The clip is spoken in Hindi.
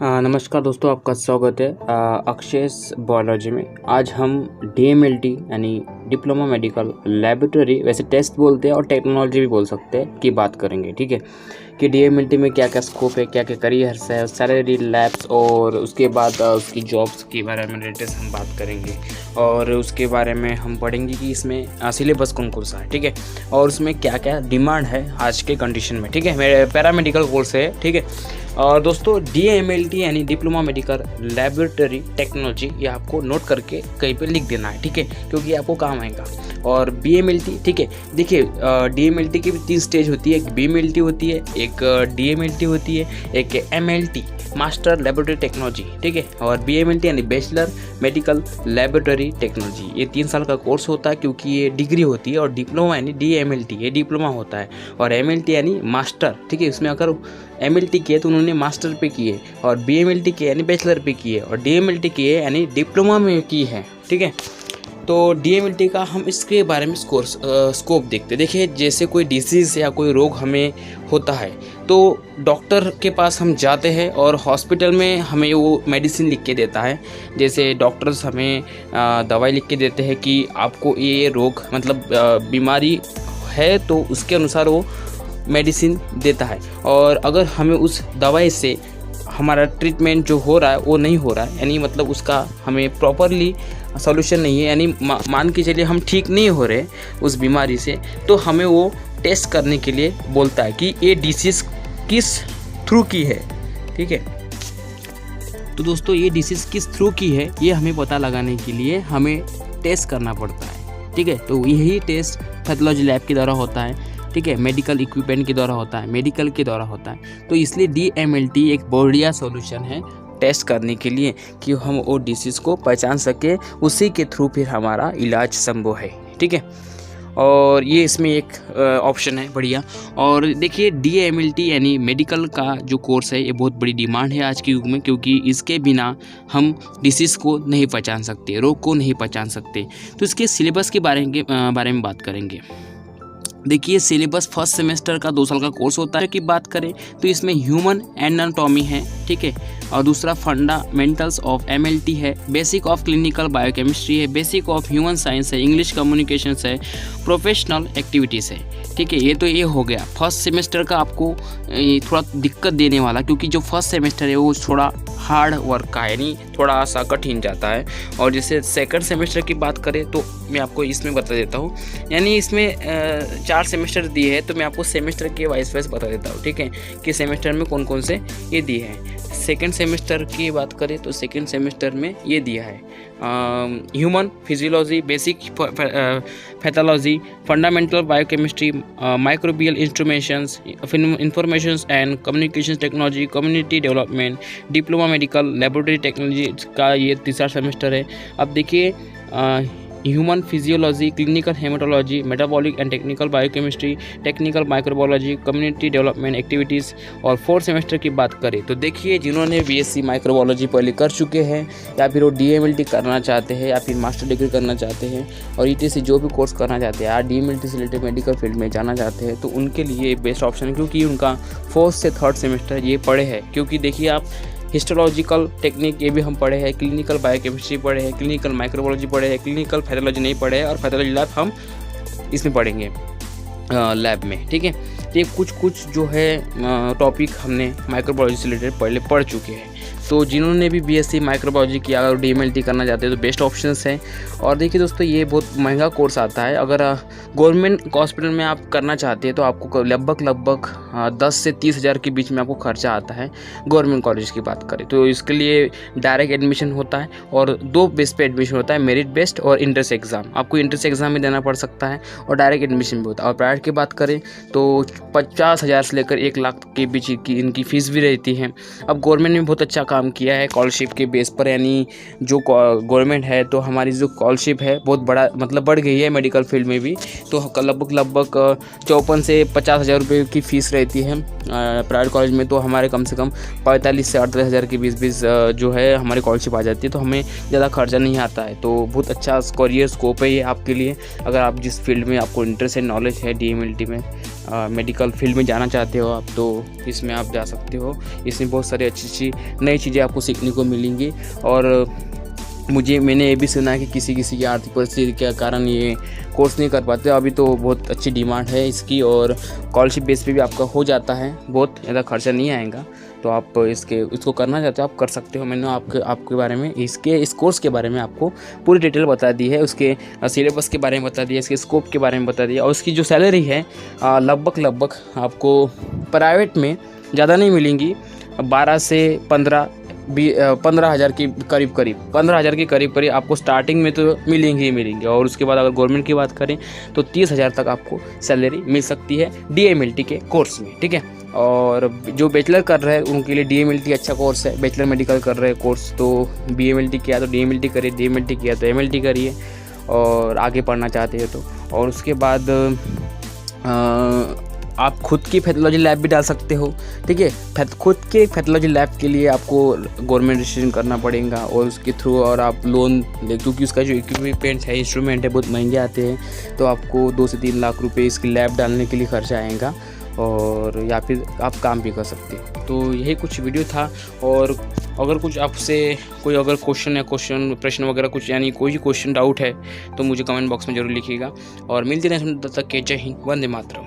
नमस्कार दोस्तों, आपका स्वागत है अक्षयस बायोलॉजी में। आज हम DMLT यानी डिप्लोमा मेडिकल लैबोरेटरी, वैसे टेस्ट बोलते हैं और टेक्नोलॉजी भी बोल सकते हैं, की बात करेंगे। ठीक है कि DMLT में क्या क्या स्कोप है, क्या क्या करियर्स है, सैलरी, लैब्स और उसके बाद उसकी जॉब्स के बारे में लेटेस्ट हम बात करेंगे। और उसके बारे में हम पढ़ेंगे कि इसमें सिलेबस कौन कौन सा है, ठीक है, और उसमें क्या क्या डिमांड है आज के कंडीशन में। ठीक है, मेरे पैरामेडिकल कोर्स है। ठीक है, और दोस्तों DMLT यानी डिप्लोमा मेडिकल लैबोरेटरी टेक्नोलॉजी, ये आपको नोट करके कहीं पे लिख देना है। ठीक है, क्योंकि आपको काम आएगा। और BMLT, ठीक है, देखिए DMLT की भी 3 स्टेज होती है। एक BMLT होती है, एक DMLT होती है, एक MLT मास्टर लेबोरेटरी टेक्नोलॉजी। ठीक है, और BMLT यानी बैचलर मेडिकल लेबोरेटरी टेक्नोलॉजी, ये 3 साल का कोर्स होता है क्योंकि ये डिग्री होती है। और डिप्लोमा यानी DMLT, ये डिप्लोमा होता है। और MLT यानी मास्टर। ठीक है, इसमें अगर MLT किए तो उन्होंने मास्टर पे किए, और BMLT किए यानी बैचलर पे किए, और DMLT किए यानी डिप्लोमा में की है। ठीक है, तो DMLT का हम इसके बारे में स्कोप देखते। देखिए, जैसे कोई डिसीज़ या कोई रोग हमें होता है तो डॉक्टर के पास हम जाते हैं और हॉस्पिटल में हमें वो मेडिसिन लिख के देता है। जैसे डॉक्टर्स हमें दवाई लिख के देते हैं कि आपको ये रोग मतलब बीमारी है, तो उसके अनुसार वो मेडिसिन देता है। और अगर हमें उस दवाई से हमारा ट्रीटमेंट जो हो रहा है वो नहीं हो रहा है, यानी मतलब उसका हमें प्रॉपरली सॉल्यूशन नहीं है, यानी मान के चलिए हम ठीक नहीं हो रहे उस बीमारी से, तो हमें वो टेस्ट करने के लिए बोलता है कि ये डिसीज़ किस थ्रू की है। ठीक है, तो दोस्तों ये डिसीज़ किस थ्रू की है, ये हमें पता लगाने के लिए हमें टेस्ट करना पड़ता है। ठीक है, तो यही टेस्ट पैथोलॉजी लैब के द्वारा होता है। ठीक है, मेडिकल इक्विपमेंट के द्वारा होता है, मेडिकल के द्वारा होता है। तो इसलिए DMLT एक बढ़िया सॉल्यूशन है टेस्ट करने के लिए कि हम वो डिसीज़ को पहचान सके, उसी के थ्रू फिर हमारा इलाज संभव है। ठीक है, और ये इसमें एक ऑप्शन है बढ़िया। और देखिए DMLT यानी मेडिकल का जो कोर्स है, ये बहुत बड़ी डिमांड है आज के युग में, क्योंकि इसके बिना हम डिसीज़ को नहीं पहचान सकते, रोग को नहीं पहचान सकते। तो इसके सिलेबस के बारे में बात करेंगे। देखिए, सिलेबस फर्स्ट सेमेस्टर का 2 साल का कोर्स होता है। की बात करें तो इसमें ह्यूमन एनाटॉमी है। ठीक है, और दूसरा फंडामेंटल्स ऑफ MLT है, बेसिक ऑफ क्लिनिकल बायोकेमिस्ट्री है, बेसिक ऑफ ह्यूमन साइंस है, इंग्लिश कम्युनिकेशंस है, प्रोफेशनल एक्टिविटीज़ है। ठीक है, ये हो गया फर्स्ट सेमेस्टर का। आपको थोड़ा दिक्कत देने वाला, क्योंकि जो फर्स्ट सेमेस्टर है वो थोड़ा हार्ड वर्क का है, यानी थोड़ा सा कठिन जाता है। और जैसे सेकंड सेमेस्टर की बात करें तो मैं आपको इसमें बता देता हूँ, यानी इसमें 4 सेमेस्टर दिए हैं, तो मैं आपको सेमेस्टर के वाइज बता देता हूँ। ठीक है, कि सेमेस्टर में कौन कौन से ये दिए हैं। सेकेंड सेमेस्टर की बात करें तो सेकेंड सेमेस्टर में ये दिया है human physiology, basic pathology, fundamental biochemistry, microbial instruments, informations and communication technology, community development, diploma medical laboratory technology का ये तीसरा सेमेस्टर है। अब देखिए human physiology, clinical haematology, metabolic and technical biochemistry, technical microbiology, community development activities. और 4th सेमेस्टर की बात करें तो देखिए, जिन्होंने BSc माइक्रोबायोलॉजी पहले कर चुके हैं, या फिर वो DMLT करना चाहते हैं, या फिर मास्टर डिग्री करना चाहते हैं, और ETC जो भी कोर्स करना चाहते हैं, या DMLT से रिलेटेड मेडिकल फील्ड में जाना चाहते हैं, तो उनके लिए बेस्ट ऑप्शन है, क्योंकि उनका 4th से 3rd सेमेस्टर ये पढ़े हैं। क्योंकि देखिए, आप हिस्टोलॉजिकल टेक्निक ये भी हम पढ़े हैं, क्लिनिकल बायोकेमिस्ट्री पढ़े हैं, क्लिनिकल माइक्रोबायोलॉजी पढ़े हैं, क्लिनिकल पैथोलॉजी नहीं पढ़े हैं, और पैथोलॉजी लैब हम इसमें पढ़ेंगे लैब में। ठीक है, तो ये कुछ जो है टॉपिक हमने माइक्रोबायोलॉजी से रिलेटेड पहले पढ़ चुके हैं। तो जिन्होंने भी BSc माइक्रोबायोलॉजी किया, अगर DMLT करना चाहते हैं तो बेस्ट ऑप्शंस हैं। और देखिए दोस्तों, ये बहुत महंगा कोर्स आता है। अगर गवर्नमेंट हॉस्पिटल में आप करना चाहते हैं तो आपको लगभग 10 से 30 हज़ार के बीच में आपको खर्चा आता है। गवर्नमेंट कॉलेज की बात करें तो इसके लिए डायरेक्ट एडमिशन होता है, और 2 बेस पे एडमिशन होता है, मेरिट बेस्ड और इंट्रेंस एग्ज़ाम। आपको इंट्रेंस एग्ज़ाम में देना पड़ सकता है, और डायरेक्ट एडमिशन भी होता है। और प्राइवेट की बात करें तो 50,000 से लेकर 1 लाख के बीच की इनकी फ़ीस भी रहती है। अब गवर्नमेंट ने बहुत अच्छा काम किया है स्कॉलरशिप के बेस पर, यानी जो गवर्नमेंट है, तो हमारी जो स्कॉलरशिप है बहुत बड़ा मतलब बढ़ गई है मेडिकल फील्ड में भी। तो लगभग 54 से 50,000 रुपये की फ़ीस रहती है प्राइवेट कॉलेज में। तो हमारे कम से कम 45 से 38 हज़ार के बीच जो है हमारी स्कॉलरशिप आ जाती है, तो हमें ज़्यादा खर्चा नहीं आता है। तो बहुत अच्छा करियर स्कोप है ये आपके लिए, अगर आप जिस फील्ड में आपको इंटरेस्ट है, नॉलेज है DMLT में, मेडिकल फील्ड में जाना चाहते हो आप, तो इसमें आप जा सकते हो। इसमें बहुत सारी अच्छी नई चीज़ें आपको सीखने को मिलेंगी। और मैंने ये भी सुना है कि किसी की आर्थिक परिस्थिति के कारण ये कोर्स नहीं कर पाते। अभी तो बहुत अच्छी डिमांड है इसकी, और स्कॉलरशिप बेस पे भी आपका हो जाता है, बहुत ज़्यादा खर्चा नहीं आएगा। तो आप इसको करना चाहते हो आप कर सकते हो। मैंने आपके बारे में इस कोर्स के बारे में आपको पूरी डिटेल बता दी है, उसके सिलेबस के बारे में बता दिया, इसके स्कोप के बारे में बता दिया, और उसकी जो सैलरी है लगभग आपको प्राइवेट में ज़्यादा नहीं मिलेंगी, 12 से 15,000 के करीब 15,000 के करीब आपको स्टार्टिंग में तो मिलेंगी। और उसके बाद अगर गवर्नमेंट की बात करें तो 30,000 तक आपको सैलरी मिल सकती है DMLT के कोर्स में, ठीक है। और जो बैचलर कर रहे हैं उनके लिए DMLT अच्छा कोर्स है। बैचलर मेडिकल कर रहे हैं कोर्स तो BMLT किया तो DMLT करिए, DMLT किया तो MLT करिए, और आगे पढ़ना चाहते हैं तो। और उसके बाद आप खुद की पैथोलॉजी लैब भी डाल सकते हो, ठीक है। खुद के पैथोलॉजी लैब के लिए आपको गवर्नमेंट रजिस्ट्रेशन करना पड़ेगा, और उसके थ्रू और आप लोन ले, क्योंकि उसका जो इक्विपमेंट है, इंस्ट्रूमेंट है, बहुत महंगे आते हैं। तो आपको 2 से 3 लाख रुपए इसकी लैब डालने के लिए खर्चा आएगा, और या फिर आप काम भी कर सकते हैं। तो यही कुछ वीडियो था। और अगर कुछ आपसे कोई अगर प्रश्न वगैरह कुछ, यानी कोई क्वेश्चन डाउट है तो मुझे कमेंट बॉक्स में ज़रूर लिखिएगा। और मिलते हैं तब तक के जय हिंद, वंदे मातरम।